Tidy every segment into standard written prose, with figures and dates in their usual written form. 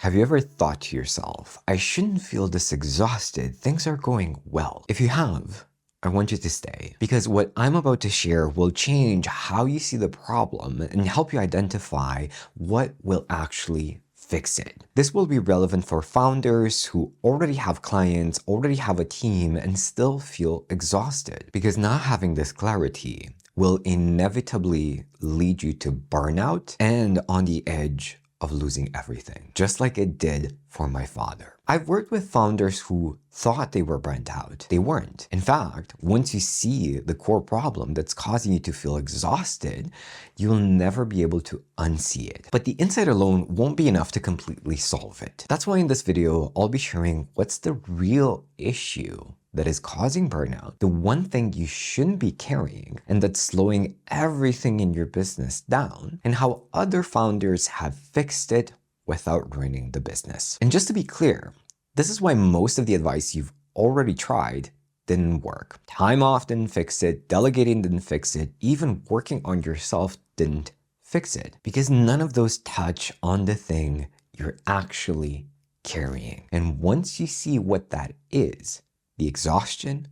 Have you ever thought to yourself, I shouldn't feel this exhausted, things are going well? If you have, I want you to stay, because what I'm about to share will change how you see the problem and help you identify what will actually fix it. This will be relevant for founders who already have clients, already have a team, and still feel exhausted, because not having this clarity will inevitably lead you to burnout and on the edge of losing everything, just like it did for my father. I've worked with founders who thought they were burnt out. They weren't. In fact, once you see the core problem that's causing you to feel exhausted, you'll never be able to unsee it. But the insight alone won't be enough to completely solve it. That's why in this video, I'll be sharing what's the real issue that is causing burnout, the one thing you shouldn't be carrying, and that's slowing everything in your business down, and how other founders have fixed it without ruining the business. And just to be clear, this is why most of the advice you've already tried didn't work. Time off didn't fix it, delegating didn't fix it, even working on yourself didn't fix it, because none of those touch on the thing you're actually carrying. And once you see what that is, the exhaustion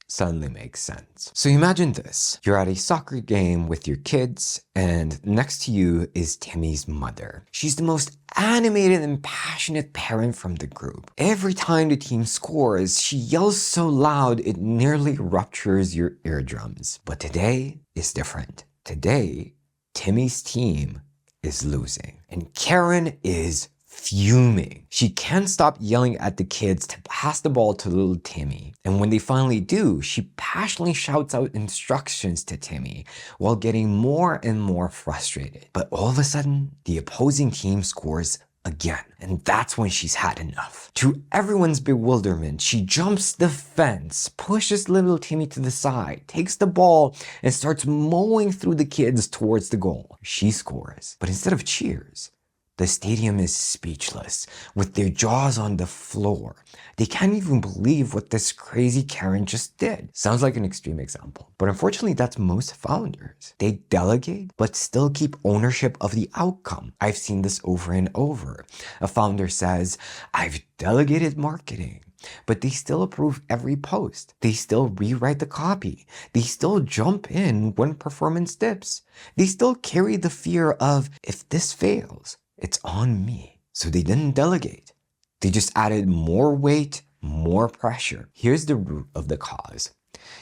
suddenly makes sense. So imagine this. You're at a soccer game with your kids, and next to you is Timmy's mother. She's the most animated and passionate parent from the group. Every time the team scores, she yells so loud it nearly ruptures your eardrums. But today is different. Today, Timmy's team is losing, and Karen is fuming. She can't stop yelling at the kids to pass the ball to little Timmy. And when they finally do, she passionately shouts out instructions to Timmy while getting more and more frustrated. But all of a sudden, the opposing team scores again. And that's when she's had enough. To everyone's bewilderment, she jumps the fence, pushes little Timmy to the side, takes the ball, and starts mowing through the kids towards the goal. She scores. But instead of cheers, the stadium is speechless, with their jaws on the floor. They can't even believe what this crazy Karen just did. Sounds like an extreme example, but unfortunately that's most founders. They delegate, but still keep ownership of the outcome. I've seen this over and over. A founder says, I've delegated marketing, but they still approve every post. They still rewrite the copy. They still jump in when performance dips. They still carry the fear of, if this fails, it's on me. So they didn't delegate. They just added more weight, more pressure. Here's the root of the cause.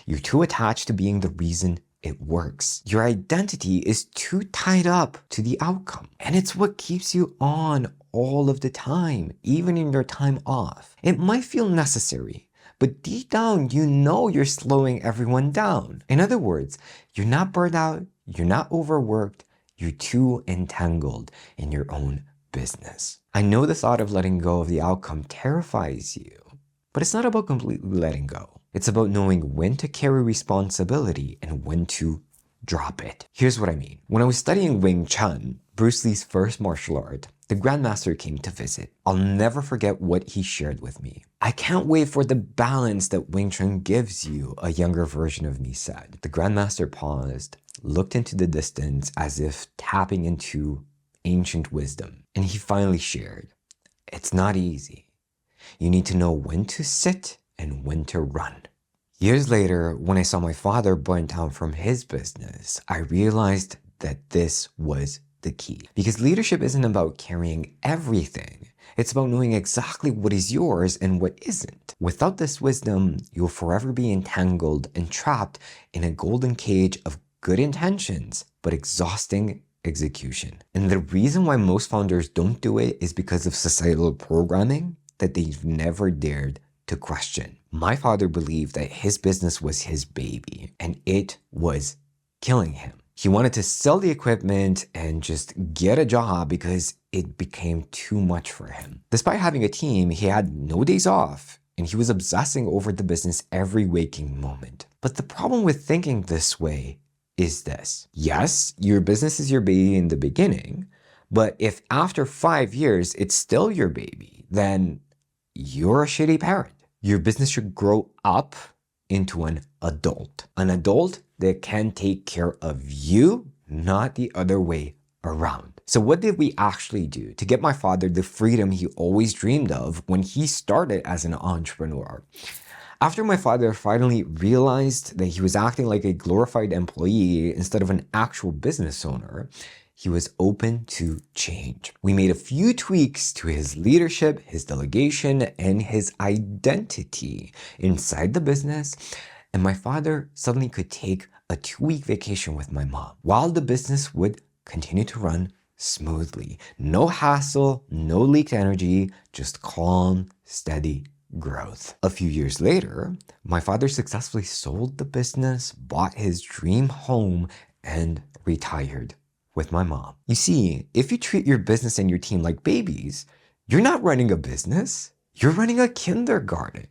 You're too attached to being the reason it works. Your identity is too tied up to the outcome. And it's what keeps you on all of the time, even in your time off. It might feel necessary, but deep down, you know you're slowing everyone down. In other words, you're not burned out, you're not overworked, you're too entangled in your own business. I know the thought of letting go of the outcome terrifies you, but it's not about completely letting go. It's about knowing when to carry responsibility and when to drop it. Here's what I mean. When I was studying Wing Chun, Bruce Lee's first martial art, the Grandmaster came to visit. I'll never forget what he shared with me. I can't wait for the balance that Wing Chun gives you, a younger version of me said. The Grandmaster paused, looked into the distance as if tapping into ancient wisdom. And he finally shared, it's not easy. You need to know when to sit and when to run. Years later, when I saw my father burnt out from his business, I realized that this was the key. Because leadership isn't about carrying everything. It's about knowing exactly what is yours and what isn't. Without this wisdom, you'll forever be entangled and trapped in a golden cage of good intentions, but exhausting execution. And the reason why most founders don't do it is because of societal programming that they've never dared to question. My father believed that his business was his baby and it was killing him. He wanted to sell the equipment and just get a job because it became too much for him. Despite having a team, he had no days off and he was obsessing over the business every waking moment. But the problem with thinking this way is this. Yes, your business is your baby in the beginning, but if after 5 years it's still your baby, then you're a shitty parent. Your business should grow up into an adult that can take care of you, not the other way around. So what did we actually do to get my father the freedom he always dreamed of when he started as an entrepreneur? After my father finally realized that he was acting like a glorified employee instead of an actual business owner, he was open to change. We made a few tweaks to his leadership, his delegation, and his identity inside the business, and my father suddenly could take a 2-week vacation with my mom while the business would continue to run smoothly. No hassle, no leaked energy, just calm, steady growth. A few years later, my father successfully sold the business, bought his dream home, and retired with my mom. You see, if you treat your business and your team like babies, you're not running a business, you're running a kindergarten.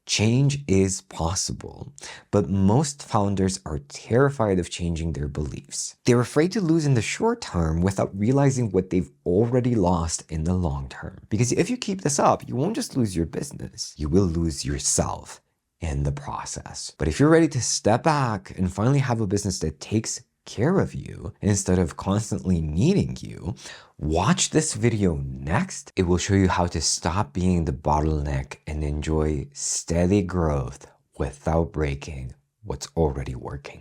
Change is possible, but most founders are terrified of changing their beliefs. They're afraid to lose in the short term without realizing what they've already lost in the long term. Because if you keep this up, you won't just lose your business, you will lose yourself in the process. But if you're ready to step back and finally have a business that takes care of you instead of constantly needing you, watch this video next. It will show you how to stop being the bottleneck and enjoy steady growth without breaking what's already working.